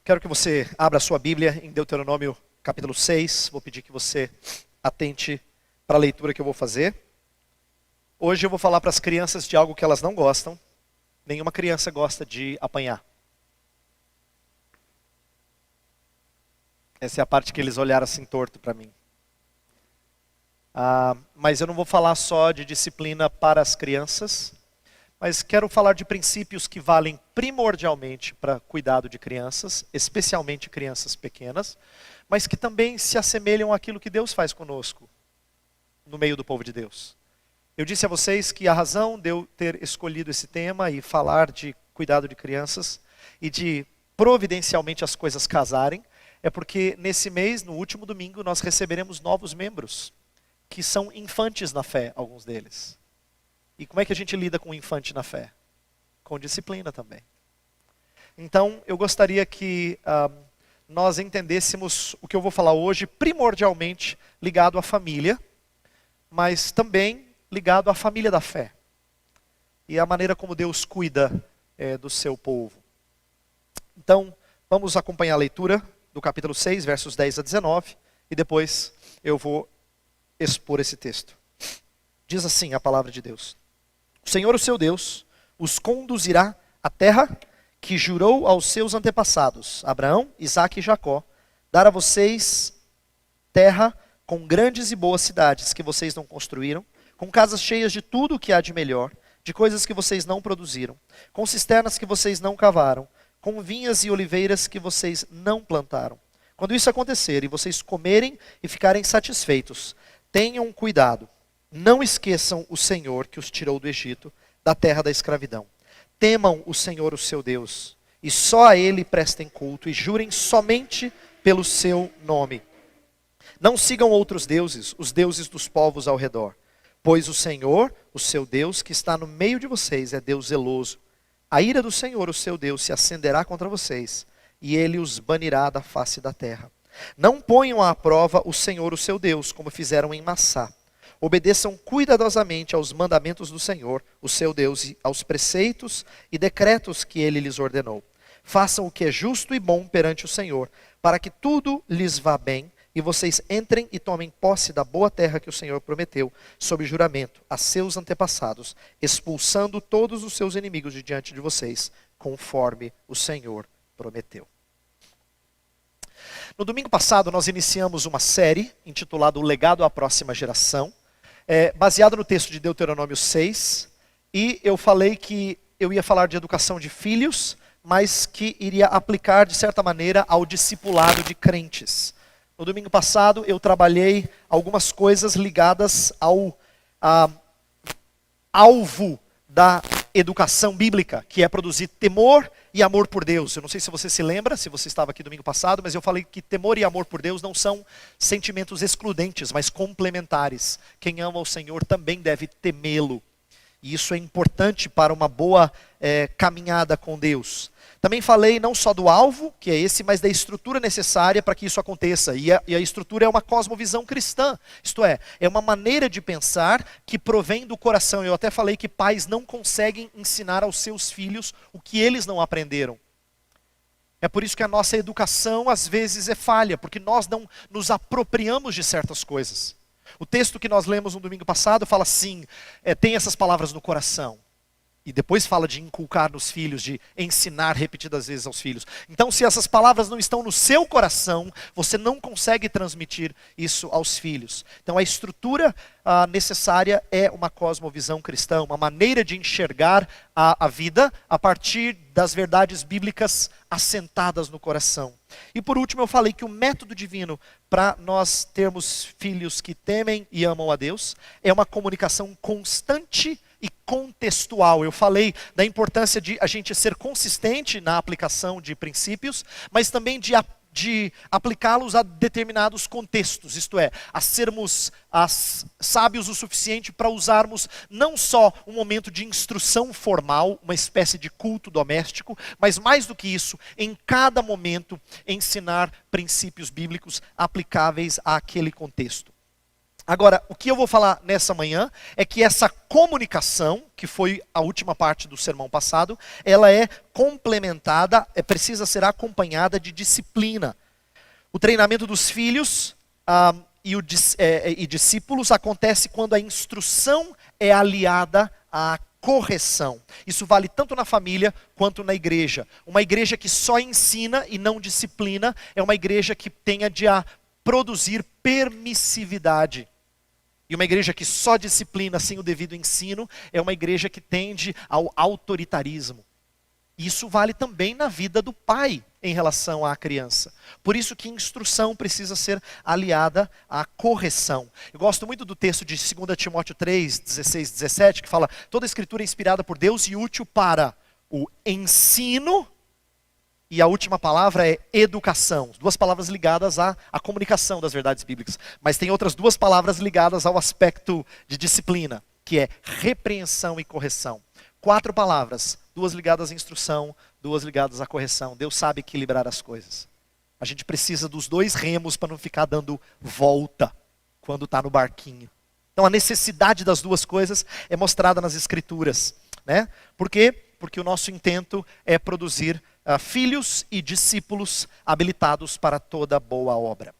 Quero que você abra a sua Bíblia em Deuteronômio capítulo 6. Vou pedir que você atente para a leitura que eu vou fazer. Hoje eu vou falar para as crianças de algo que elas não gostam. Nenhuma criança gosta de apanhar. Essa é a parte que eles olharam assim torto para mim. Mas eu não vou falar só de disciplina para as crianças, mas quero falar de princípios que valem primordialmente para cuidado de crianças, especialmente crianças pequenas, mas que também se assemelham àquilo que Deus faz conosco, no meio do povo de Deus. Eu disse a vocês que a razão de eu ter escolhido esse tema e falar de cuidado de crianças e de providencialmente as coisas casarem, é porque nesse mês, no último domingo, nós receberemos novos membros, que são infantes na fé, alguns deles. E como é que a gente lida com um infante na fé? Com disciplina também. Então, eu gostaria que nós entendêssemos o que eu vou falar hoje, primordialmente ligado à família, mas também ligado à família da fé. E a maneira como Deus cuida do seu povo. Então, vamos acompanhar a leitura do capítulo 6, versos 10 a 19, e depois eu vou expor esse texto. Diz assim a palavra de Deus: O Senhor, o seu Deus, os conduzirá à terra que jurou aos seus antepassados, Abraão, Isaque e Jacó, dar a vocês terra com grandes e boas cidades que vocês não construíram, com casas cheias de tudo o que há de melhor, de coisas que vocês não produziram, com cisternas que vocês não cavaram, com vinhas e oliveiras que vocês não plantaram. Quando isso acontecer e vocês comerem e ficarem satisfeitos, tenham cuidado. Não esqueçam o Senhor que os tirou do Egito, da terra da escravidão. Temam o Senhor, o seu Deus, e só a Ele prestem culto, e jurem somente pelo seu nome. Não sigam outros deuses, os deuses dos povos ao redor, pois o Senhor, o seu Deus, que está no meio de vocês, é Deus zeloso. A ira do Senhor, o seu Deus, se acenderá contra vocês, e Ele os banirá da face da terra. Não ponham à prova o Senhor, o seu Deus, como fizeram em Massá. Obedeçam cuidadosamente aos mandamentos do Senhor, o seu Deus, e aos preceitos e decretos que Ele lhes ordenou. Façam o que é justo e bom perante o Senhor, para que tudo lhes vá bem, e vocês entrem e tomem posse da boa terra que o Senhor prometeu, sob juramento, a seus antepassados, expulsando todos os seus inimigos de diante de vocês, conforme o Senhor prometeu. No domingo passado, nós iniciamos uma série intitulada O Legado à Próxima Geração, baseado no texto de Deuteronômio 6, e eu falei que eu ia falar de educação de filhos, mas que iria aplicar, de certa maneira, ao discipulado de crentes. No domingo passado, eu trabalhei algumas coisas ligadas ao alvo da educação bíblica, que é produzir temor e amor por Deus. Eu não sei se você se lembra, se você estava aqui domingo passado, mas eu falei que temor e amor por Deus não são sentimentos excludentes, mas complementares. Quem ama o Senhor também deve temê-lo. E isso é importante para uma boa caminhada com Deus. Também falei não só do alvo, que é esse, mas da estrutura necessária para que isso aconteça. E a estrutura é uma cosmovisão cristã. Isto é uma maneira de pensar que provém do coração. Eu até falei que pais não conseguem ensinar aos seus filhos o que eles não aprenderam. É por isso que a nossa educação às vezes é falha, porque nós não nos apropriamos de certas coisas. O texto que nós lemos no domingo passado fala assim, tem essas palavras no coração. E depois fala de inculcar nos filhos, de ensinar repetidas vezes aos filhos. Então, se essas palavras não estão no seu coração, você não consegue transmitir isso aos filhos. Então, a estrutura necessária é uma cosmovisão cristã, uma maneira de enxergar a vida a partir das verdades bíblicas assentadas no coração. E por último, eu falei que o método divino para nós termos filhos que temem e amam a Deus é uma comunicação constante e contextual. Eu falei da importância de a gente ser consistente na aplicação de princípios, mas também de aplicá-los a determinados contextos, isto é, a sermos sábios o suficiente para usarmos não só um momento de instrução formal, uma espécie de culto doméstico, mas mais do que isso, em cada momento ensinar princípios bíblicos aplicáveis àquele contexto. Agora, o que eu vou falar nessa manhã é que essa comunicação, que foi a última parte do sermão passado, ela é complementada, precisa ser acompanhada de disciplina. O treinamento dos filhos e discípulos acontece quando a instrução é aliada à correção. Isso vale tanto na família quanto na igreja. Uma igreja que só ensina e não disciplina é uma igreja que tende a produzir permissividade. E uma igreja que só disciplina sem o devido ensino é uma igreja que tende ao autoritarismo. Isso vale também na vida do pai em relação à criança. Por isso que instrução precisa ser aliada à correção. Eu gosto muito do texto de 2 Timóteo 3, 16, 17, que fala: toda a escritura é inspirada por Deus e útil para o ensino. E a última palavra é educação. Duas palavras ligadas à comunicação das verdades bíblicas. Mas tem outras duas palavras ligadas ao aspecto de disciplina, que é repreensão e correção. 4 palavras, 2 ligadas à instrução, 2 ligadas à correção. Deus sabe equilibrar as coisas. A gente precisa dos 2 remos para não ficar dando volta quando está no barquinho. Então a necessidade das 2 coisas é mostrada nas Escrituras, né? Por quê? Porque o nosso intento é produzir filhos e discípulos habilitados para toda boa obra.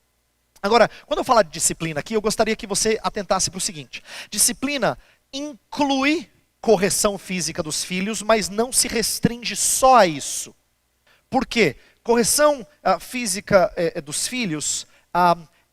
Agora, quando eu falar de disciplina aqui, eu gostaria que você atentasse para o seguinte: disciplina inclui correção física dos filhos, mas não se restringe só a isso. Por quê? Correção física dos filhos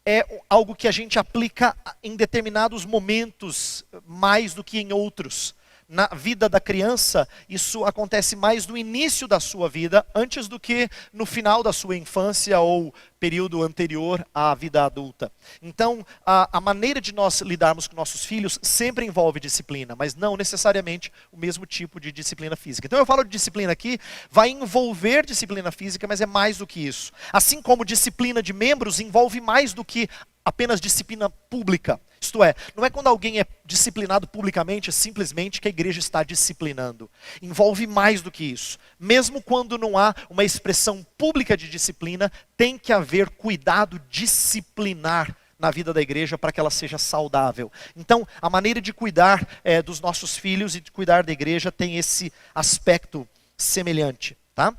é algo que a gente aplica em determinados momentos mais do que em outros. Na vida da criança, isso acontece mais no início da sua vida, antes do que no final da sua infância ou período anterior à vida adulta. Então, a maneira de nós lidarmos com nossos filhos sempre envolve disciplina, mas não necessariamente o mesmo tipo de disciplina física. Então eu falo de disciplina aqui, vai envolver disciplina física, mas é mais do que isso. Assim como disciplina de membros envolve mais do que apenas disciplina pública. Isto é, não é quando alguém é disciplinado publicamente, simplesmente que a igreja está disciplinando. Envolve mais do que isso. Mesmo quando não há uma expressão pública de disciplina, tem que haver cuidado disciplinar na vida da igreja para que ela seja saudável. Então, a maneira de cuidar dos nossos filhos e de cuidar da igreja tem esse aspecto semelhante, tá?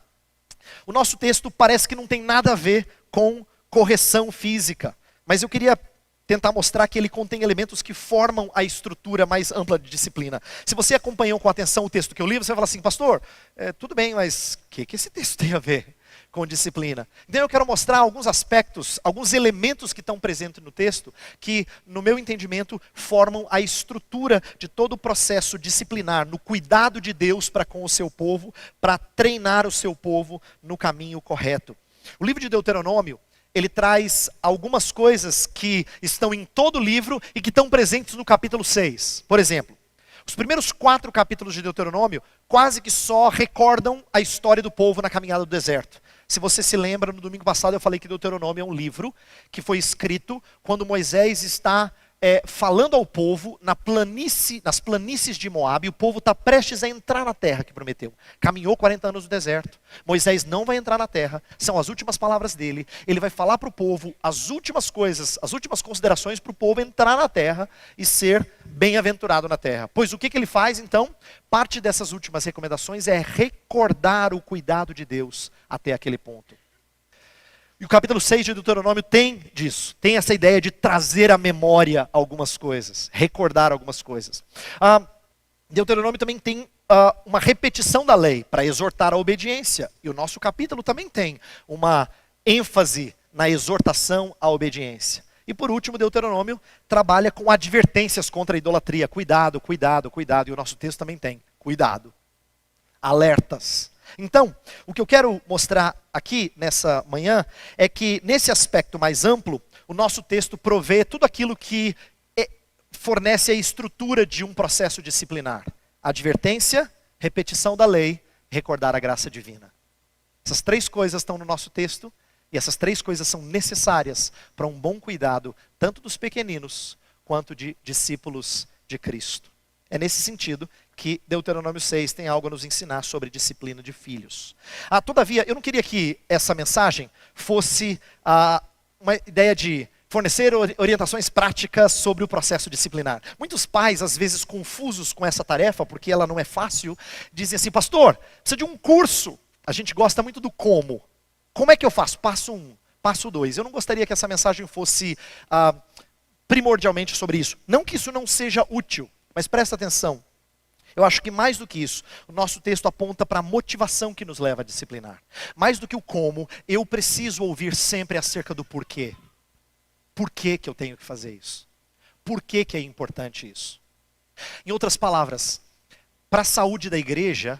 O nosso texto parece que não tem nada a ver com correção física, mas eu queria tentar mostrar que ele contém elementos que formam a estrutura mais ampla de disciplina. Se você acompanhou com atenção o texto que eu li, você vai falar assim: pastor, tudo bem, mas o que esse texto tem a ver com disciplina? Então eu quero mostrar alguns aspectos, alguns elementos que estão presentes no texto, que no meu entendimento formam a estrutura de todo o processo disciplinar, no cuidado de Deus para com o seu povo, para treinar o seu povo no caminho correto. O livro de Deuteronômio, ele traz algumas coisas que estão em todo o livro e que estão presentes no capítulo 6. Por exemplo, os primeiros 4 capítulos de Deuteronômio quase que só recordam a história do povo na caminhada do deserto. Se você se lembra, no domingo passado eu falei que Deuteronômio é um livro que foi escrito quando Moisés está falando ao povo nas planícies de Moabe. O povo está prestes a entrar na terra que prometeu. Caminhou 40 anos no deserto. Moisés não vai entrar na terra. São as últimas palavras dele. Ele vai falar para o povo as últimas coisas, as últimas considerações para o povo entrar na terra e ser bem-aventurado na terra. Pois o que ele faz então? Parte dessas últimas recomendações é recordar o cuidado de Deus até aquele ponto. E o capítulo 6 de Deuteronômio tem disso. Tem essa ideia de trazer à memória algumas coisas. Recordar algumas coisas. Deuteronômio também tem uma repetição da lei para exortar a obediência. E o nosso capítulo também tem uma ênfase na exortação à obediência. E por último, Deuteronômio trabalha com advertências contra a idolatria. Cuidado, cuidado, cuidado. E o nosso texto também tem. Cuidado. Alertas. Então, o que eu quero mostrar aqui nessa manhã é que nesse aspecto mais amplo, o nosso texto provê tudo aquilo que fornece a estrutura de um processo disciplinar. Advertência, repetição da lei, recordar a graça divina. Essas 3 coisas estão no nosso texto e essas 3 coisas são necessárias para um bom cuidado, tanto dos pequeninos quanto de discípulos de Cristo. É nesse sentido que Deuteronômio 6 tem algo a nos ensinar sobre disciplina de filhos. Todavia, eu não queria que essa mensagem fosse uma ideia de fornecer orientações práticas sobre o processo disciplinar. Muitos pais, às vezes confusos com essa tarefa, porque ela não é fácil, dizem assim: pastor, precisa de um curso. A gente gosta muito do como. Como é que eu faço? Passo 1, passo 2. Eu não gostaria que essa mensagem fosse primordialmente sobre isso. Não que isso não seja útil, mas presta atenção. Eu acho que mais do que isso, o nosso texto aponta para a motivação que nos leva a disciplinar. Mais do que o como, eu preciso ouvir sempre acerca do porquê. Por que que eu tenho que fazer isso? Por que que é importante isso? Em outras palavras, para a saúde da igreja,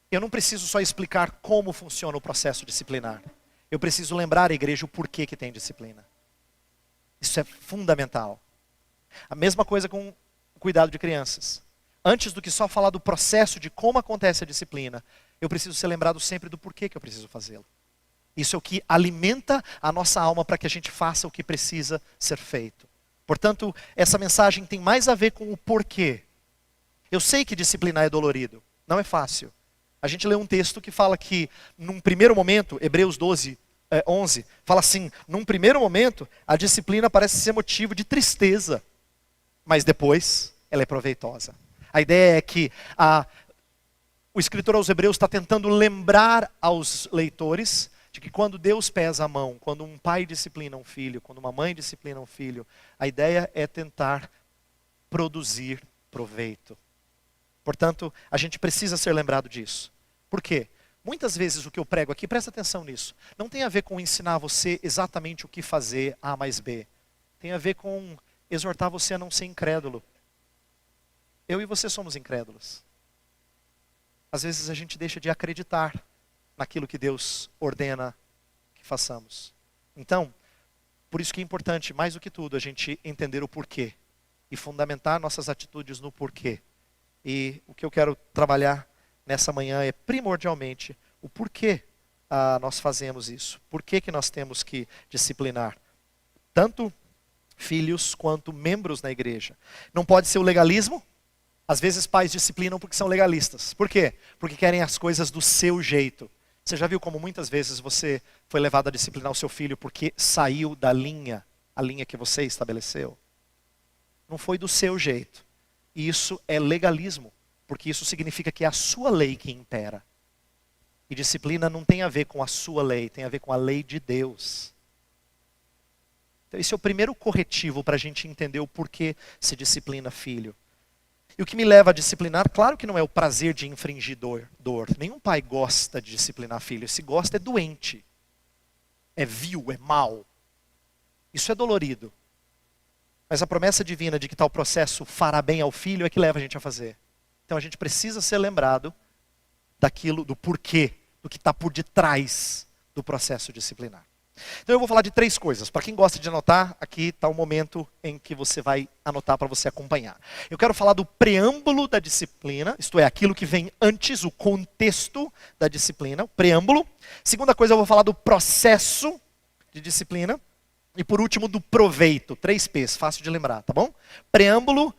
eu não preciso só explicar como funciona o processo disciplinar. Eu preciso lembrar a igreja o porquê que tem disciplina. Isso é fundamental. A mesma coisa com o cuidado de crianças. Antes do que só falar do processo de como acontece a disciplina, eu preciso ser lembrado sempre do porquê que eu preciso fazê-lo. Isso é o que alimenta a nossa alma para que a gente faça o que precisa ser feito. Portanto, essa mensagem tem mais a ver com o porquê. Eu sei que disciplinar é dolorido, não é fácil. A gente lê um texto que fala que, num primeiro momento, Hebreus 11, fala assim: num primeiro momento, a disciplina parece ser motivo de tristeza, mas depois ela é proveitosa. A ideia é que o escritor aos Hebreus está tentando lembrar aos leitores de que quando Deus pesa a mão, quando um pai disciplina um filho, quando uma mãe disciplina um filho, a ideia é tentar produzir proveito. Portanto, a gente precisa ser lembrado disso. Por quê? Muitas vezes o que eu prego aqui, presta atenção nisso, não tem a ver com ensinar você exatamente o que fazer A mais B. Tem a ver com exortar você a não ser incrédulo. Eu e você somos incrédulos. Às vezes a gente deixa de acreditar naquilo que Deus ordena que façamos. Então, por isso que é importante, mais do que tudo, a gente entender o porquê e fundamentar nossas atitudes no porquê. E o que eu quero trabalhar nessa manhã é primordialmente o porquê nós fazemos isso. Por que que nós temos que disciplinar tanto filhos quanto membros na igreja. Não pode ser o legalismo. Às vezes pais disciplinam porque são legalistas. Por quê? Porque querem as coisas do seu jeito. Você já viu como muitas vezes você foi levado a disciplinar o seu filho porque saiu da linha, a linha que você estabeleceu? Não foi do seu jeito. E isso é legalismo, porque isso significa que é a sua lei que impera. E disciplina não tem a ver com a sua lei, tem a ver com a lei de Deus. Então esse é o primeiro corretivo para a gente entender o porquê se disciplina filho. E o que me leva a disciplinar, claro que não é o prazer de infringir dor. Nenhum pai gosta de disciplinar filho. Se gosta é doente. É vil, é mau. Isso é dolorido. Mas a promessa divina de que tal processo fará bem ao filho é que leva a gente a fazer. Então a gente precisa ser lembrado daquilo, do porquê, do que está por detrás do processo disciplinar. Então eu vou falar de 3 coisas. Para quem gosta de anotar, aqui está o momento em que você vai anotar para você acompanhar. Eu quero falar do preâmbulo da disciplina, isto é, aquilo que vem antes, o contexto da disciplina, o preâmbulo. Segunda coisa, eu vou falar do processo de disciplina. E por último, do proveito. 3 P's, fácil de lembrar, tá bom? Preâmbulo,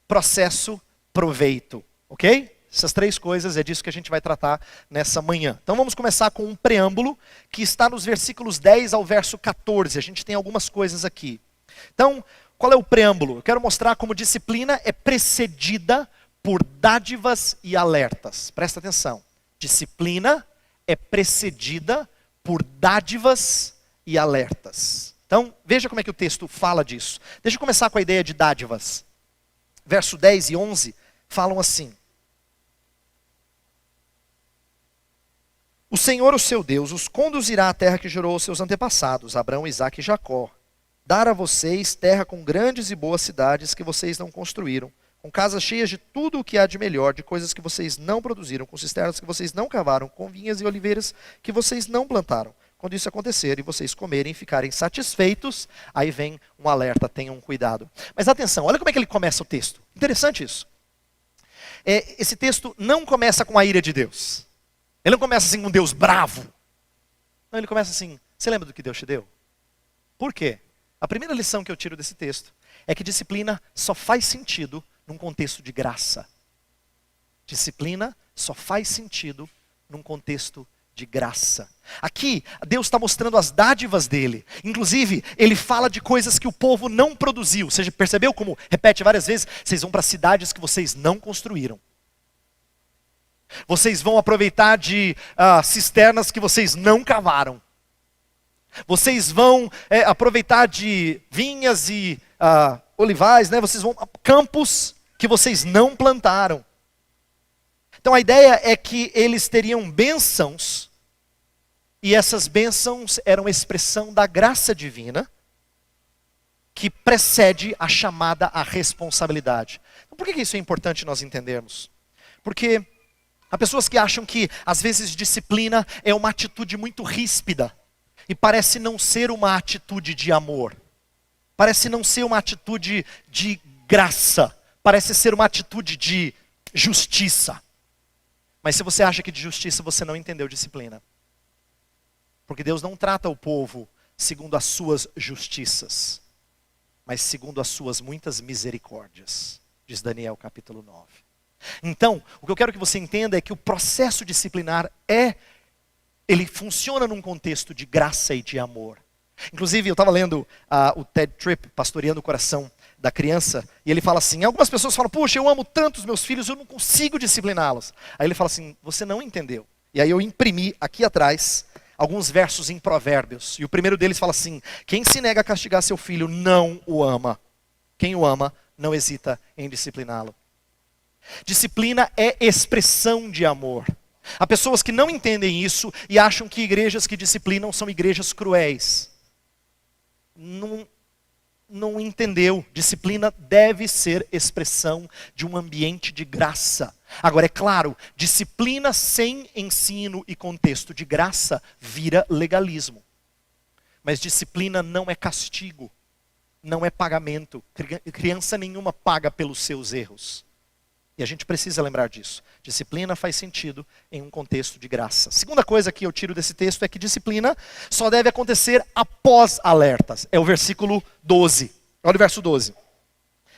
processo, proveito. Ok? Essas 3 coisas, é disso que a gente vai tratar nessa manhã. Então vamos começar com um preâmbulo que está nos versículos 10 ao verso 14. A gente tem algumas coisas aqui. Então, qual é o preâmbulo? Eu quero mostrar como disciplina é precedida por dádivas e alertas. Presta atenção. Disciplina é precedida por dádivas e alertas. Então, veja como é que o texto fala disso. Deixa eu começar com a ideia de dádivas. Verso 10 e 11 falam assim. O Senhor, o seu Deus, os conduzirá à terra que jurou aos seus antepassados, Abraão, Isaque e Jacó. Dar a vocês terra com grandes e boas cidades que vocês não construíram, com casas cheias de tudo o que há de melhor, de coisas que vocês não produziram, com cisternas que vocês não cavaram, com vinhas e oliveiras que vocês não plantaram. Quando isso acontecer e vocês comerem e ficarem satisfeitos, aí vem um alerta, tenham cuidado. Mas atenção, olha como é que ele começa o texto. Interessante isso. Esse texto não começa com a ira de Deus. Ele não começa assim com um Deus bravo. Não, ele começa assim, você lembra do que Deus te deu? Por quê? A primeira lição que eu tiro desse texto é que disciplina só faz sentido num contexto de graça. Disciplina só faz sentido num contexto de graça. Aqui, Deus está mostrando as dádivas dele. Inclusive, ele fala de coisas que o povo não produziu. Você percebeu como repete várias vezes? Vocês vão para cidades que vocês não construíram. Vocês vão aproveitar de cisternas que vocês não cavaram. Vocês vão aproveitar de vinhas e olivais, né? Vocês vão campos que vocês não plantaram. Então a ideia é que eles teriam bênçãos, e essas bênçãos eram expressão da graça divina, que precede a chamada à responsabilidade. Então, por que isso é importante nós entendermos? Porque há pessoas que acham que, às vezes, disciplina é uma atitude muito ríspida, e parece não ser uma atitude de amor, parece não ser uma atitude de graça, parece ser uma atitude de justiça. Mas se você acha que de justiça você não entendeu disciplina. Porque Deus não trata o povo segundo as suas justiças, mas segundo as suas muitas misericórdias, diz Daniel capítulo 9. Então, o que eu quero que você entenda é que o processo disciplinar ele funciona num contexto de graça e de amor. Inclusive, eu estava lendo o Ted Tripp, Pastoreando o Coração da Criança, e ele fala assim, algumas pessoas falam, puxa, eu amo tanto os meus filhos, eu não consigo discipliná-los. Aí ele fala assim, você não entendeu. E aí eu imprimi aqui atrás alguns versos em Provérbios, e o primeiro deles fala assim, quem se nega a castigar seu filho não o ama. Quem o ama não hesita em discipliná-lo. Disciplina é expressão de amor. Há pessoas que não entendem isso e acham que igrejas que disciplinam são igrejas cruéis. Não entendeu. Disciplina deve ser expressão de um ambiente de graça. Agora, é claro, disciplina sem ensino e contexto de graça vira legalismo. Mas disciplina não é castigo, não é pagamento. Criança nenhuma paga pelos seus erros. E a gente precisa lembrar disso. Disciplina faz sentido em um contexto de graça. Segunda coisa que eu tiro desse texto é que disciplina só deve acontecer após alertas. É o versículo 12. Olha o verso 12.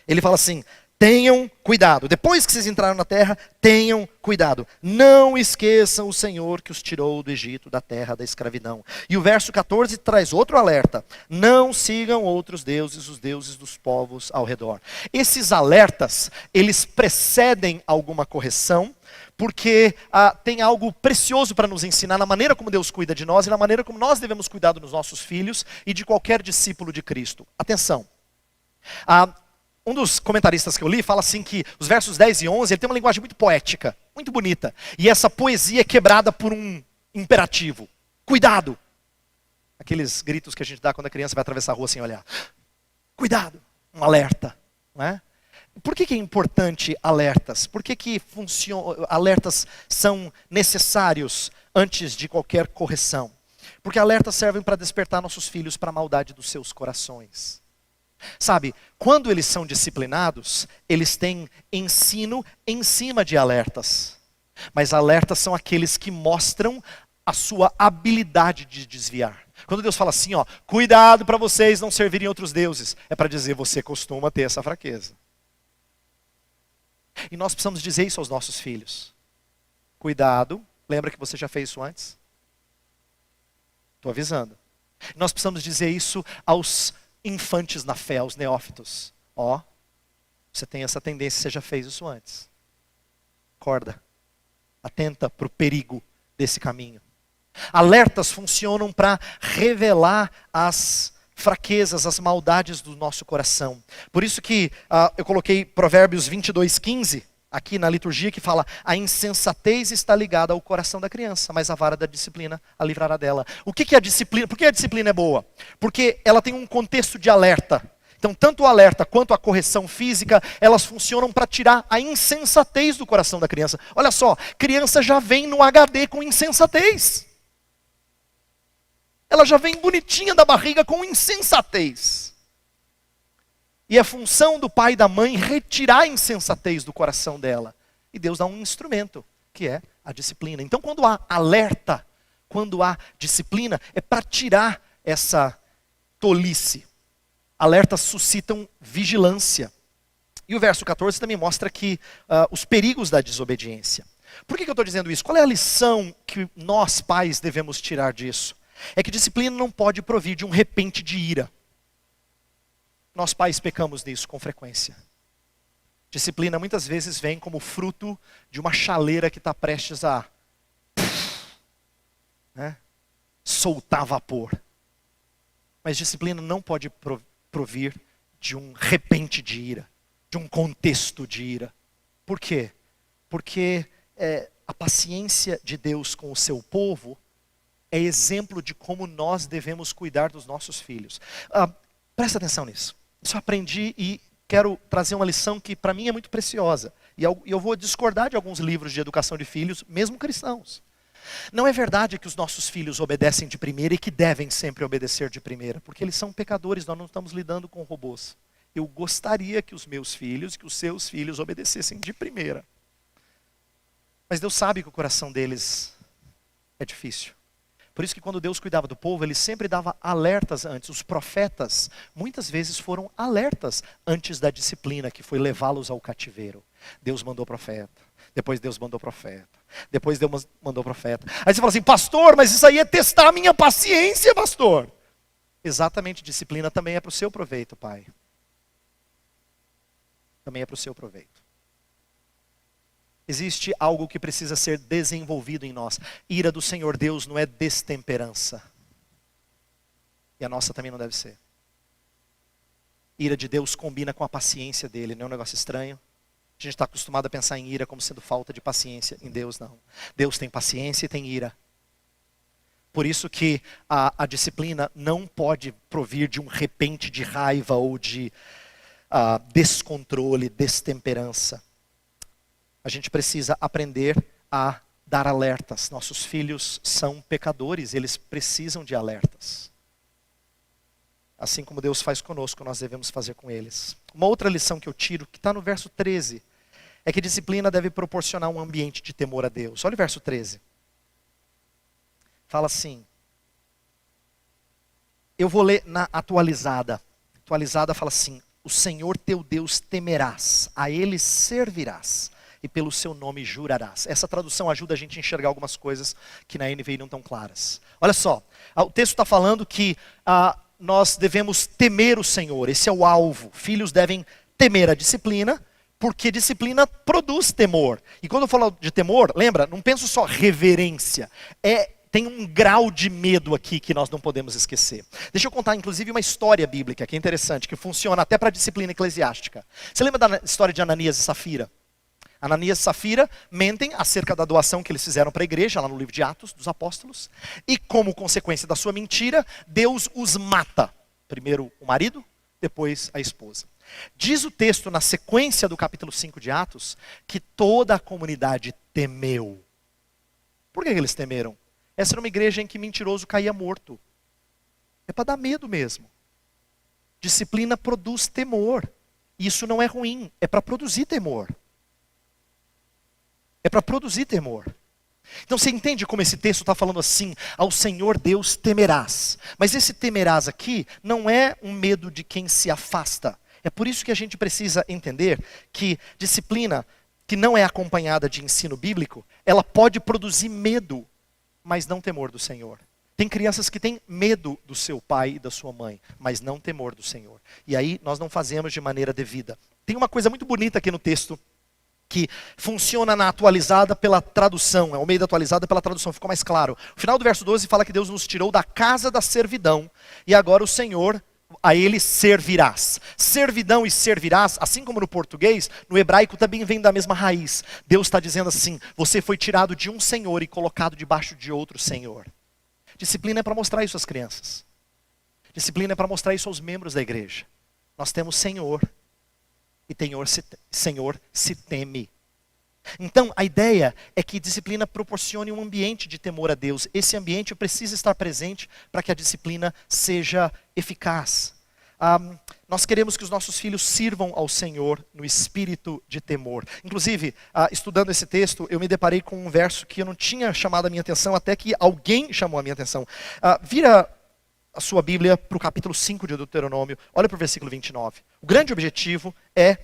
Ele fala assim, tenham cuidado. Depois que vocês entraram na terra, tenham cuidado. Não esqueçam o Senhor que os tirou do Egito, da terra da escravidão. E o verso 14 traz outro alerta. Não sigam outros deuses, os deuses dos povos ao redor. Esses alertas, eles precedem alguma correção, porque tem algo precioso para nos ensinar na maneira como Deus cuida de nós e na maneira como nós devemos cuidar dos nossos filhos e de qualquer discípulo de Cristo. Atenção. Um dos comentaristas que eu li fala assim que os versos 10 e 11, ele tem uma linguagem muito poética, muito bonita. E essa poesia é quebrada por um imperativo. Cuidado! Aqueles gritos que a gente dá quando a criança vai atravessar a rua sem olhar. Cuidado! Um alerta. Não é? Por que é importante alertas? Por que alertas são necessários antes de qualquer correção? Porque alertas servem para despertar nossos filhos para a maldade dos seus corações. Sabe, quando eles são disciplinados, eles têm ensino em cima de alertas. Mas alertas são aqueles que mostram a sua habilidade de desviar. Quando Deus fala assim, cuidado para vocês não servirem outros deuses, é para dizer, você costuma ter essa fraqueza. E nós precisamos dizer isso aos nossos filhos. Cuidado, lembra que você já fez isso antes? Estou avisando. Nós precisamos dizer isso aos infantes na fé, aos neófitos. Você tem essa tendência, você já fez isso antes. Acorda. Atenta para o perigo desse caminho. Alertas funcionam para revelar as fraquezas, as maldades do nosso coração. Por isso que eu coloquei Provérbios 22:15 aqui na liturgia, que fala, a insensatez está ligada ao coração da criança, mas a vara da disciplina a livrará dela. O que é a disciplina? Por que a disciplina é boa? Porque ela tem um contexto de alerta. Então, tanto o alerta quanto a correção física, elas funcionam para tirar a insensatez do coração da criança. Olha só, criança já vem no HD com insensatez. Ela já vem bonitinha da barriga com insensatez. E é função do pai e da mãe retirar a insensatez do coração dela. E Deus dá um instrumento, que é a disciplina. Então, quando há alerta, quando há disciplina, é para tirar essa tolice. Alertas suscitam vigilância. E o verso 14 também mostra que os perigos da desobediência. Por que eu estou dizendo isso? Qual é a lição que nós, pais, devemos tirar disso? É que disciplina não pode provir de um repente de ira. Nós, pais, pecamos nisso com frequência. Disciplina muitas vezes vem como fruto de uma chaleira que está prestes a soltar vapor. Mas disciplina não pode provir de um repente de ira, de um contexto de ira. Por quê? Porque a paciência de Deus com o seu povo é exemplo de como nós devemos cuidar dos nossos filhos. Presta atenção nisso. Isso eu aprendi e quero trazer uma lição que para mim é muito preciosa. E eu vou discordar de alguns livros de educação de filhos, mesmo cristãos. Não é verdade que os nossos filhos obedecem de primeira e que devem sempre obedecer de primeira, porque eles são pecadores, nós não estamos lidando com robôs. Eu gostaria que os meus filhos, que os seus filhos obedecessem de primeira. Mas Deus sabe que o coração deles é difícil. Por isso que quando Deus cuidava do povo, Ele sempre dava alertas antes. Os profetas, muitas vezes, foram alertas antes da disciplina, que foi levá-los ao cativeiro. Deus mandou profeta. Depois Deus mandou profeta. Depois Deus mandou profeta. Aí você fala assim, pastor, mas isso aí é testar a minha paciência, pastor. Exatamente, disciplina também é para o seu proveito, pai. Também é para o seu proveito. Existe algo que precisa ser desenvolvido em nós. Ira do Senhor Deus não é destemperança. E a nossa também não deve ser. Ira de Deus combina com a paciência dele, não é um negócio estranho? A gente está acostumado a pensar em ira como sendo falta de paciência. Em Deus não. Deus tem paciência e tem ira. Por isso que a disciplina não pode provir de um repente de raiva ou de descontrole, destemperança. A gente precisa aprender a dar alertas. Nossos filhos são pecadores, eles precisam de alertas. Assim como Deus faz conosco, nós devemos fazer com eles. Uma outra lição que eu tiro, que está no verso 13, é que disciplina deve proporcionar um ambiente de temor a Deus. Olha o verso 13. Fala assim. Eu vou ler na atualizada. Atualizada fala assim: o Senhor teu Deus temerás, a Ele servirás e pelo seu nome jurarás. Essa tradução ajuda a gente a enxergar algumas coisas que na NVI não estão claras. Olha só, o texto está falando que nós devemos temer o Senhor, esse é o alvo. Filhos devem temer a disciplina, porque disciplina produz temor. E quando eu falo de temor, lembra, não penso só reverência, tem um grau de medo aqui que nós não podemos esquecer. Deixa eu contar inclusive uma história bíblica que é interessante, que funciona até para a disciplina eclesiástica. Você lembra da história de Ananias e Safira? Ananias e Safira mentem acerca da doação que eles fizeram para a igreja, lá no livro de Atos dos Apóstolos. E como consequência da sua mentira, Deus os mata. Primeiro o marido, depois a esposa. Diz o texto na sequência do capítulo 5 de Atos, que toda a comunidade temeu. Por que eles temeram? Essa era uma igreja em que mentiroso caía morto. É para dar medo mesmo. Disciplina produz temor. Isso não é ruim, é para produzir temor. É para produzir temor. Então você entende como esse texto está falando assim, ao Senhor Deus temerás. Mas esse temerás aqui não é um medo de quem se afasta. É por isso que a gente precisa entender que disciplina que não é acompanhada de ensino bíblico, ela pode produzir medo, mas não temor do Senhor. Tem crianças que têm medo do seu pai e da sua mãe, mas não temor do Senhor. E aí nós não fazemos de maneira devida. Tem uma coisa muito bonita aqui no texto, que funciona na atualizada pela tradução, é o meio da atualizada pela tradução, ficou mais claro. O final do verso 12 fala que Deus nos tirou da casa da servidão, e agora o Senhor, a Ele servirás. Servidão e servirás, assim como no português, no hebraico também vem da mesma raiz. Deus está dizendo assim, você foi tirado de um Senhor e colocado debaixo de outro Senhor. Disciplina é para mostrar isso às crianças. Disciplina é para mostrar isso aos membros da igreja. Nós temos Senhor. E Senhor se teme. Então a ideia é que disciplina proporcione um ambiente de temor a Deus. Esse ambiente precisa estar presente para que a disciplina seja eficaz. Nós queremos que os nossos filhos sirvam ao Senhor no espírito de temor. Inclusive, estudando esse texto, eu me deparei com um verso que eu não tinha chamado a minha atenção, até que alguém chamou a minha atenção. Vira a sua Bíblia para o capítulo 5 de Deuteronômio, olha para o versículo 29. O grande objetivo é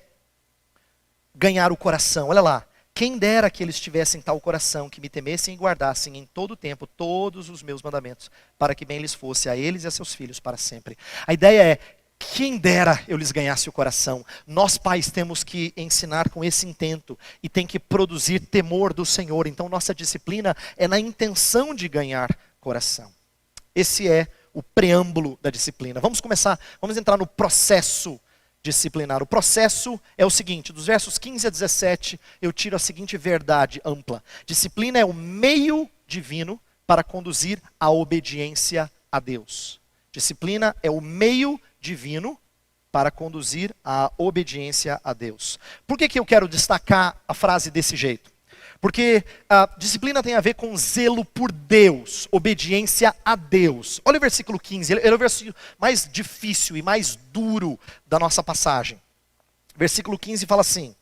ganhar o coração. Olha lá, Quem dera que eles tivessem tal coração, que me temessem e guardassem em todo o tempo todos os meus mandamentos, para que bem lhes fosse a eles e a seus filhos para sempre. A ideia é, quem dera eu lhes ganhasse o coração. Nós pais temos que ensinar com esse intento e tem que produzir temor do Senhor. Então nossa disciplina é na intenção de ganhar coração. Esse é o preâmbulo da disciplina. Vamos entrar no processo disciplinar. O processo é o seguinte, dos versos 15 a 17, eu tiro a seguinte verdade ampla. Disciplina é o meio divino para conduzir a obediência a Deus. Disciplina é o meio divino para conduzir a obediência a Deus. Por que eu quero destacar a frase desse jeito? Porque a disciplina tem a ver com zelo por Deus, obediência a Deus. Olha o versículo 15, ele é o versículo mais difícil e mais duro da nossa passagem. Versículo 15 fala assim: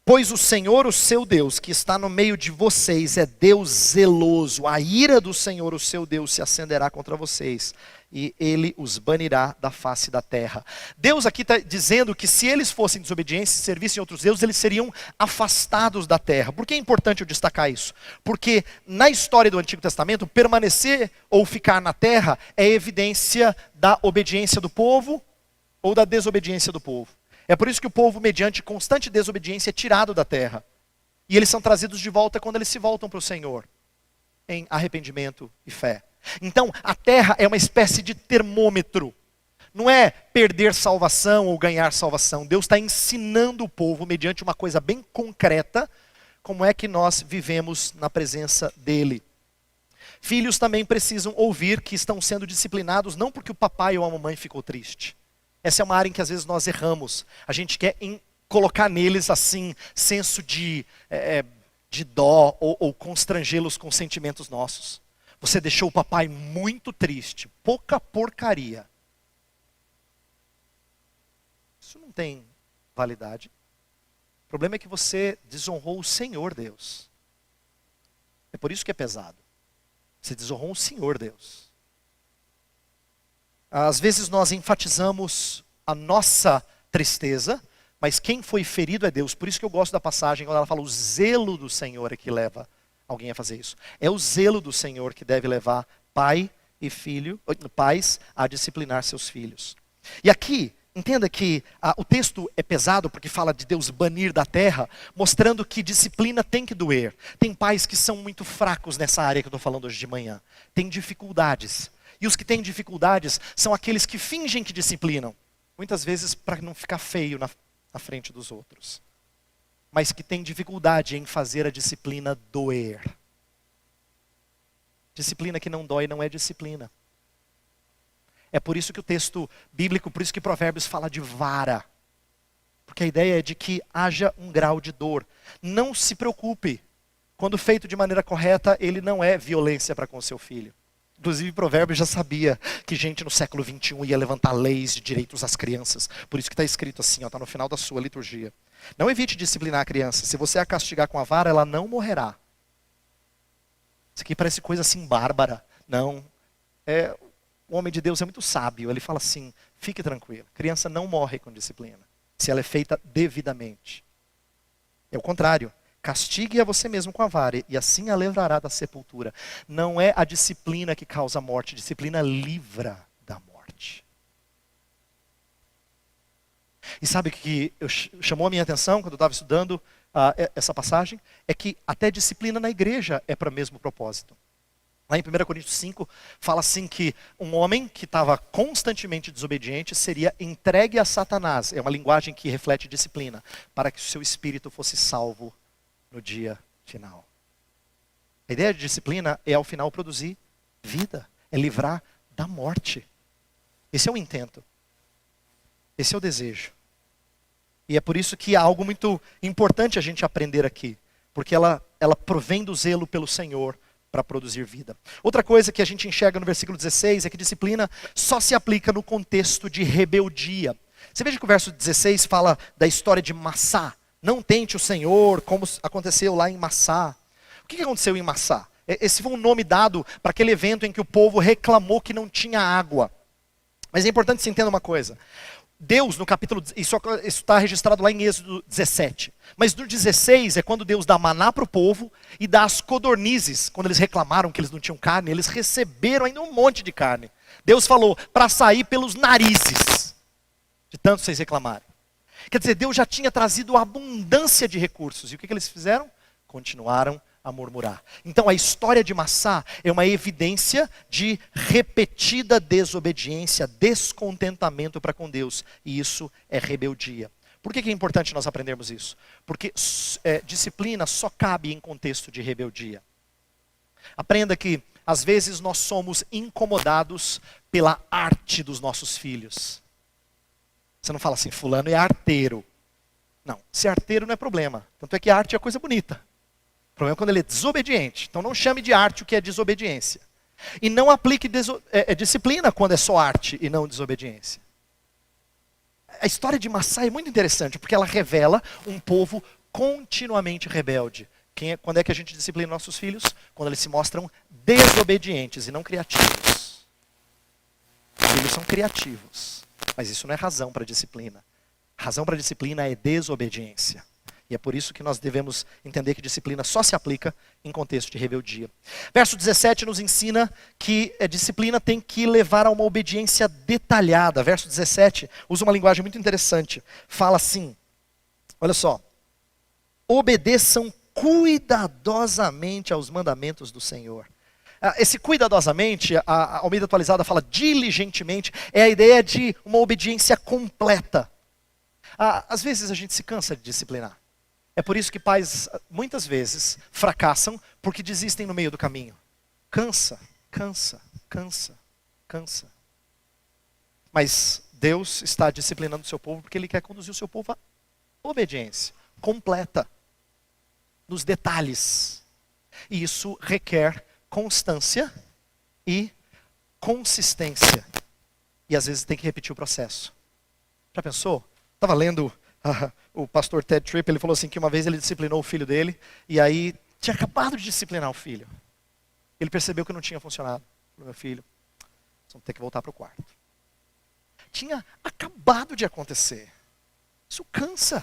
pois o Senhor, o seu Deus, que está no meio de vocês, é Deus zeloso. A ira do Senhor, o seu Deus, se acenderá contra vocês, e ele os banirá da face da terra. Deus aqui está dizendo que se eles fossem desobedientes, se servissem outros deuses, eles seriam afastados da terra. Por que é importante eu destacar isso? Porque na história do Antigo Testamento, permanecer ou ficar na terra é evidência da obediência do povo ou da desobediência do povo. É por isso que o povo, mediante constante desobediência, é tirado da terra. E eles são trazidos de volta quando eles se voltam para o Senhor, em arrependimento e fé. Então, a terra é uma espécie de termômetro. Não é perder salvação ou ganhar salvação. Deus está ensinando o povo, mediante uma coisa bem concreta, como é que nós vivemos na presença dEle. Filhos também precisam ouvir que estão sendo disciplinados, não porque o papai ou a mamãe ficou triste. Essa é uma área em que às vezes nós erramos. A gente quer colocar neles assim, senso de dó ou constrangê-los com sentimentos nossos. Você deixou o papai muito triste, pouca porcaria. Isso não tem validade. O problema é que você desonrou o Senhor Deus. É por isso que é pesado. Você desonrou o Senhor Deus. Às vezes nós enfatizamos a nossa tristeza, mas quem foi ferido é Deus. Por isso que eu gosto da passagem quando ela fala o zelo do Senhor é que leva alguém a fazer isso. É o zelo do Senhor que deve levar pai e filho, pais a disciplinar seus filhos. E aqui, entenda que o texto é pesado porque fala de Deus banir da terra, mostrando que disciplina tem que doer. Tem pais que são muito fracos nessa área que eu estou falando hoje de manhã. Tem dificuldades. E os que têm dificuldades são aqueles que fingem que disciplinam. Muitas vezes para não ficar feio na frente dos outros. Mas que têm dificuldade em fazer a disciplina doer. Disciplina que não dói não é disciplina. É por isso que o texto bíblico, por isso que Provérbios fala de vara. Porque a ideia é de que haja um grau de dor. Não se preocupe. Quando feito de maneira correta, ele não é violência para com o seu filho. Inclusive, Provérbios já sabia que gente no século 21 ia levantar leis de direitos às crianças. Por isso que está escrito assim, está no final da sua liturgia. Não evite disciplinar a criança. Se você a castigar com a vara, ela não morrerá. Isso aqui parece coisa assim bárbara. Não. O homem de Deus é muito sábio. Ele fala assim, fique tranquilo. Criança não morre com disciplina. Se ela é feita devidamente. É o contrário. Castigue a você mesmo com a vara e assim a livrará da sepultura. Não é a disciplina que causa a morte, a disciplina livra da morte. E sabe o que chamou a minha atenção quando eu estava estudando essa passagem? É que até disciplina na igreja é para o mesmo propósito. Lá em 1 Coríntios 5, fala assim que um homem que estava constantemente desobediente seria entregue a Satanás. É uma linguagem que reflete disciplina, para que o seu espírito fosse salvo no dia final. A ideia de disciplina é ao final produzir vida, é livrar da morte. Esse é o intento. Esse é o desejo. E é por isso que há algo muito importante a gente aprender aqui, porque ela provém do zelo pelo Senhor para produzir vida. Outra coisa que a gente enxerga no versículo 16 é que disciplina só se aplica no contexto de rebeldia. Você veja que o verso 16 fala da história de Massá. Não tente o Senhor, como aconteceu lá em Massá. O que aconteceu em Massá? Esse foi um nome dado para aquele evento em que o povo reclamou que não tinha água. Mas é importante que você entenda uma coisa. Deus, no capítulo, isso está registrado lá em Êxodo 17. Mas no 16 é quando Deus dá maná para o povo e dá as codornizes. Quando eles reclamaram que eles não tinham carne, eles receberam ainda um monte de carne. Deus falou, para sair pelos narizes, de tanto vocês reclamarem. Quer dizer, Deus já tinha trazido abundância de recursos. E o que eles fizeram? Continuaram a murmurar. Então a história de Massá é uma evidência de repetida desobediência, descontentamento para com Deus. E isso é rebeldia. Por que é importante nós aprendermos isso? Porque disciplina só cabe em contexto de rebeldia. Aprenda que às vezes nós somos incomodados pela arte dos nossos filhos. Você não fala assim, fulano é arteiro. Não, ser arteiro não é problema. Tanto é que arte é coisa bonita. O problema é quando ele é desobediente. Então não chame de arte o que é desobediência. E não aplique disciplina quando é só arte e não desobediência. A história de Massá é muito interessante, porque ela revela um povo continuamente rebelde. Quando é que a gente disciplina nossos filhos? Quando eles se mostram desobedientes e não criativos. Os filhos são criativos, mas isso não é razão para disciplina. Razão para disciplina é desobediência. E é por isso que nós devemos entender que disciplina só se aplica em contexto de rebeldia. Verso 17 nos ensina que a disciplina tem que levar a uma obediência detalhada. Verso 17 usa uma linguagem muito interessante. Fala assim, olha só. Obedeçam cuidadosamente aos mandamentos do Senhor. Esse cuidadosamente, a Almeida Atualizada fala diligentemente, é a ideia de uma obediência completa. Às vezes a gente se cansa de disciplinar. É por isso que pais, muitas vezes, fracassam porque desistem no meio do caminho. Cansa. Mas Deus está disciplinando o seu povo porque Ele quer conduzir o seu povo à obediência completa, nos detalhes. E isso requer constância e consistência. E às vezes tem que repetir o processo. Já pensou? Estava lendo o pastor Ted Tripp, ele falou assim que uma vez ele disciplinou o filho dele, e aí tinha acabado de disciplinar o filho. Ele percebeu que não tinha funcionado. Falou, meu filho, nós vamos ter que voltar para o quarto. Tinha acabado de acontecer. Isso cansa.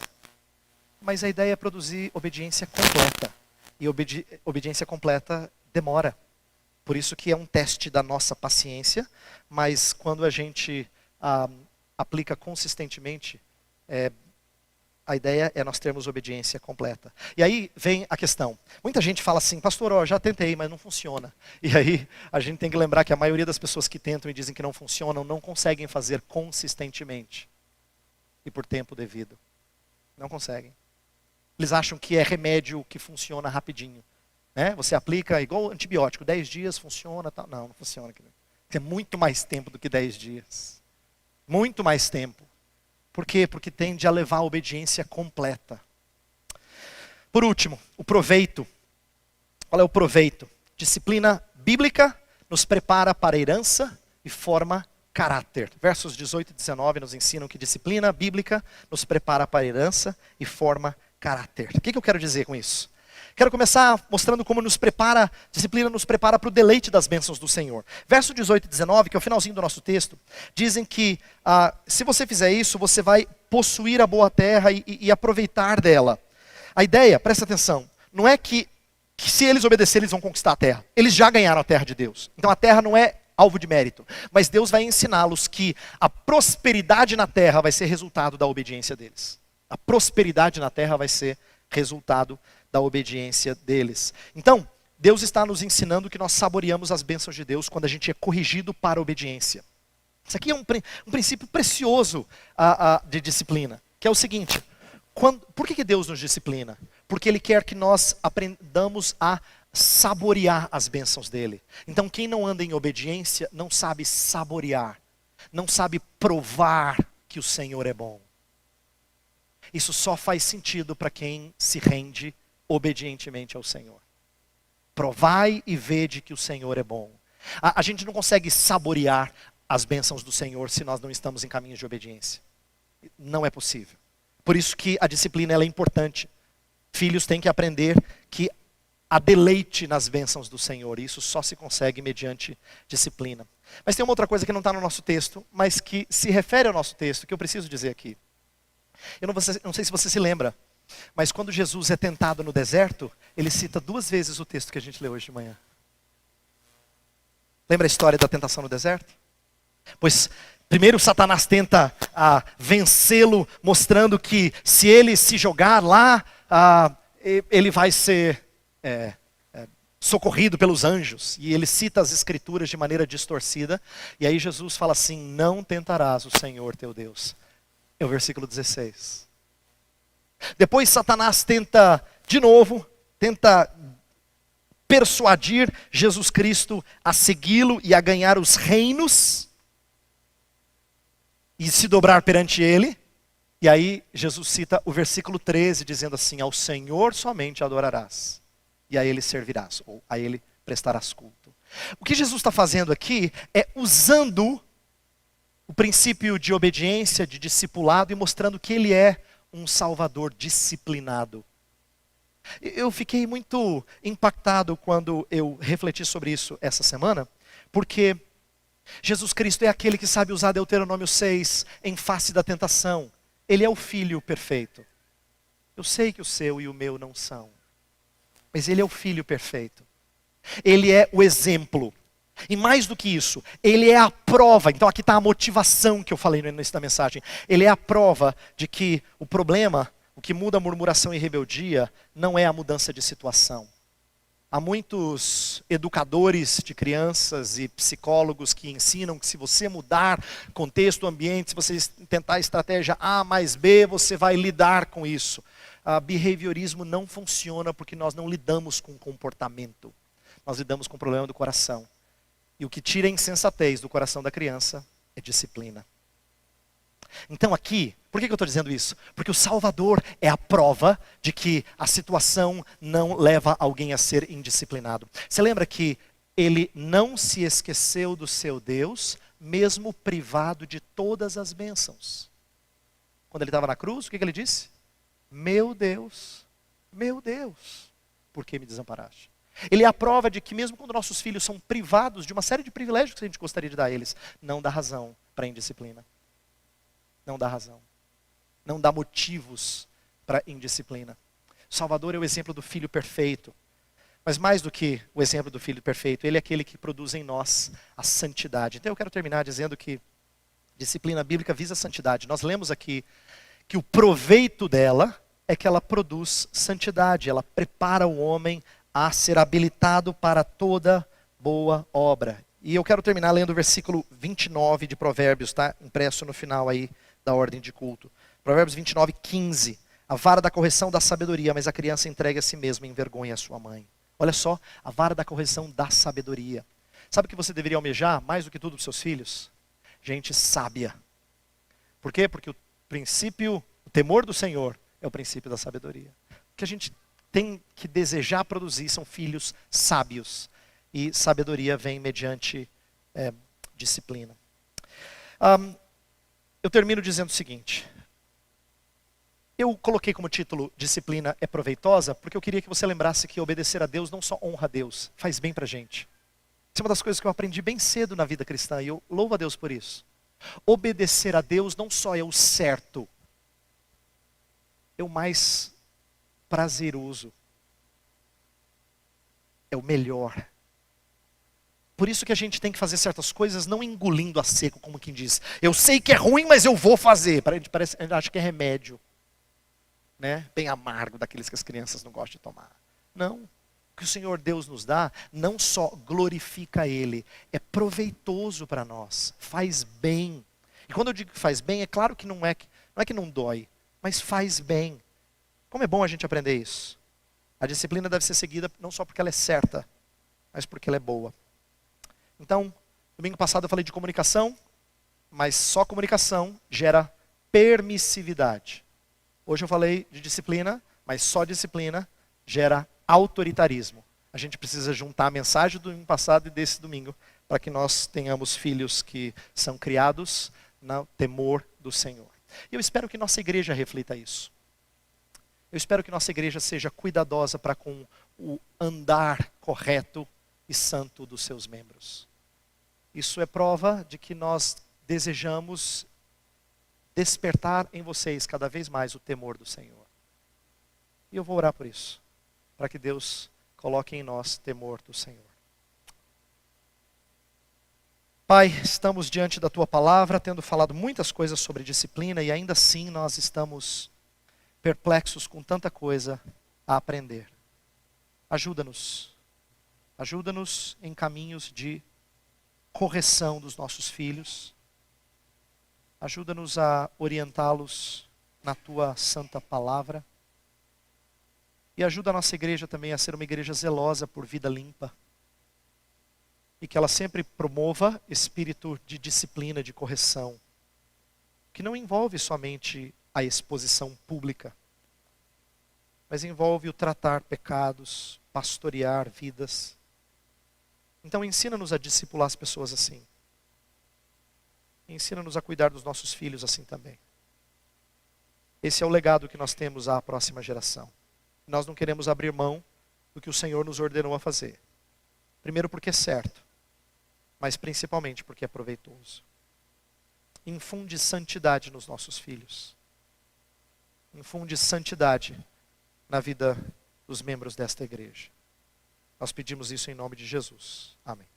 Mas a ideia é produzir obediência completa. E obediência completa demora. Por isso que é um teste da nossa paciência, mas quando a gente aplica consistentemente, a ideia é nós termos obediência completa. E aí vem a questão. Muita gente fala assim, pastor, já tentei, mas não funciona. E aí a gente tem que lembrar que a maioria das pessoas que tentam e dizem que não funcionam, não conseguem fazer consistentemente. E por tempo devido. Não conseguem. Eles acham que é remédio que funciona rapidinho. Né? Você aplica igual antibiótico, 10 dias funciona. Tal. Não funciona. Tem muito mais tempo do que 10 dias. Muito mais tempo. Por quê? Porque tende a levar a obediência completa. Por último, o proveito. Qual é o proveito? Disciplina bíblica nos prepara para a herança e forma caráter. Versos 18 e 19 nos ensinam que disciplina bíblica nos prepara para a herança e forma caráter. O que eu quero dizer com isso? Quero começar mostrando como disciplina nos prepara para o deleite das bênçãos do Senhor. Verso 18 e 19, que é o finalzinho do nosso texto, dizem que se você fizer isso, você vai possuir a boa terra e aproveitar dela. A ideia, presta atenção, não é que se eles obedecerem, eles vão conquistar a terra. Eles já ganharam a terra de Deus. Então a terra não é alvo de mérito. Mas Deus vai ensiná-los que a prosperidade na terra vai ser resultado da obediência deles. A prosperidade na terra vai ser resultado da obediência deles. Então, Deus está nos ensinando que nós saboreamos as bênçãos de Deus quando a gente é corrigido para a obediência. Isso aqui é um princípio precioso de disciplina, que é o seguinte, por que Deus nos disciplina? Porque Ele quer que nós aprendamos a saborear as bênçãos dele. Então quem não anda em obediência não sabe saborear, não sabe provar que o Senhor é bom. Isso só faz sentido para quem se rende obedientemente ao Senhor. Provai e vede que o Senhor é bom. A gente não consegue saborear as bênçãos do Senhor se nós não estamos em caminhos de obediência. Não é possível. Por isso que a disciplina ela é importante. Filhos têm que aprender que a deleite nas bênçãos do Senhor. E isso só se consegue mediante disciplina. Mas tem uma outra coisa que não está no nosso texto, mas que se refere ao nosso texto, que eu preciso dizer aqui. Eu não sei se você se lembra, mas quando Jesus é tentado no deserto, ele cita 2 vezes o texto que a gente leu hoje de manhã. Lembra a história da tentação no deserto? Pois primeiro Satanás tenta vencê-lo, mostrando que se ele se jogar lá, ele vai ser socorrido pelos anjos. E ele cita as escrituras de maneira distorcida. E aí Jesus fala assim: não tentarás o Senhor teu Deus. É o versículo 16. Depois Satanás tenta de novo, persuadir Jesus Cristo a segui-lo e a ganhar os reinos e se dobrar perante ele. E aí Jesus cita o versículo 13 dizendo assim: ao Senhor somente adorarás e a ele servirás, ou a ele prestarás culto. O que Jesus está fazendo aqui é usando o princípio de obediência, de discipulado, e mostrando que ele é um salvador disciplinado. Eu fiquei muito impactado quando eu refleti sobre isso essa semana, porque Jesus Cristo é aquele que sabe usar Deuteronômio 6 em face da tentação. Ele é o Filho perfeito. Eu sei que o seu e o meu não são, mas ele é o Filho perfeito. Ele é o exemplo. E mais do que isso, ele é a prova. Então aqui está a motivação que eu falei no início da mensagem. Ele é a prova de que o problema, o que muda a murmuração e rebeldia, não é a mudança de situação. Há muitos educadores de crianças e psicólogos que ensinam que se você mudar contexto, ambiente, se você tentar a estratégia A mais B, você vai lidar com isso. Behaviorismo não funciona porque nós não lidamos com comportamento. Nós lidamos com o problema do coração. E o que tira a insensatez do coração da criança é disciplina. Então aqui, por que eu estou dizendo isso? Porque o Salvador é a prova de que a situação não leva alguém a ser indisciplinado. Você lembra que ele não se esqueceu do seu Deus, mesmo privado de todas as bênçãos. Quando ele estava na cruz, o que ele disse? Meu Deus, por que me desamparaste? Ele é a prova de que mesmo quando nossos filhos são privados de uma série de privilégios que a gente gostaria de dar a eles, não dá razão para indisciplina. Não dá razão. Não dá motivos para indisciplina. O Salvador é o exemplo do Filho perfeito. Mas mais do que o exemplo do Filho perfeito, ele é aquele que produz em nós a santidade. Então eu quero terminar dizendo que disciplina bíblica visa a santidade. Nós lemos aqui que o proveito dela é que ela produz santidade. Ela prepara o homem a ser habilitado para toda boa obra. E eu quero terminar lendo o versículo 29 de Provérbios, está impresso no final aí da ordem de culto. Provérbios 29, 15. A vara da correção dá sabedoria, mas a criança entrega a si mesma e envergonha a sua mãe. Olha só, a vara da correção dá sabedoria. Sabe o que você deveria almejar, mais do que tudo, dos seus filhos? Gente sábia. Por quê? Porque o princípio, o temor do Senhor é o princípio da sabedoria. O que a gente tem que desejar produzir são filhos sábios. E sabedoria vem mediante disciplina. Eu termino dizendo o seguinte. Eu coloquei como título Disciplina é proveitosa, porque eu queria que você lembrasse que obedecer a Deus não só honra a Deus, faz bem pra gente. Isso é uma das coisas que eu aprendi bem cedo na vida cristã e eu louvo a Deus por isso. Obedecer a Deus não só é o certo, é o mais prazeroso, é o melhor. Por isso que a gente tem que fazer certas coisas não engolindo a seco, como quem diz, eu sei que é ruim, mas eu vou fazer. A gente acha que é remédio, né? Bem amargo, daqueles que as crianças não gostam de tomar. Não, o que o Senhor Deus nos dá, não só glorifica Ele, é proveitoso para nós, faz bem. E quando eu digo que faz bem, é claro que não é que não dói, mas faz bem. Como é bom a gente aprender isso. A disciplina deve ser seguida não só porque ela é certa, mas porque ela é boa. Então, domingo passado eu falei de comunicação, mas só comunicação gera permissividade. Hoje eu falei de disciplina, mas só disciplina gera autoritarismo. A gente precisa juntar a mensagem do domingo passado e desse domingo, para que nós tenhamos filhos que são criados no temor do Senhor. E eu espero que nossa igreja reflita isso. Eu espero que nossa igreja seja cuidadosa para com o andar correto e santo dos seus membros. Isso é prova de que nós desejamos despertar em vocês cada vez mais o temor do Senhor. E eu vou orar por isso, para que Deus coloque em nós temor do Senhor. Pai, estamos diante da Tua palavra, tendo falado muitas coisas sobre disciplina, e ainda assim nós estamos perplexos com tanta coisa a aprender. Ajuda-nos em caminhos de correção dos nossos filhos. Ajuda-nos a orientá-los na Tua santa palavra. E ajuda a nossa igreja também a ser uma igreja zelosa por vida limpa. E que ela sempre promova espírito de disciplina, de correção, que não envolve somente a exposição pública, mas envolve o tratar pecados, pastorear vidas. Então ensina-nos a discipular as pessoas assim. Ensina-nos a cuidar dos nossos filhos assim também. Esse é o legado que nós temos à próxima geração. Nós não queremos abrir mão do que o Senhor nos ordenou a fazer. Primeiro porque é certo, mas principalmente porque é proveitoso. Infunde santidade nos nossos filhos. Infunde santidade na vida dos membros desta igreja. Nós pedimos isso em nome de Jesus. Amém.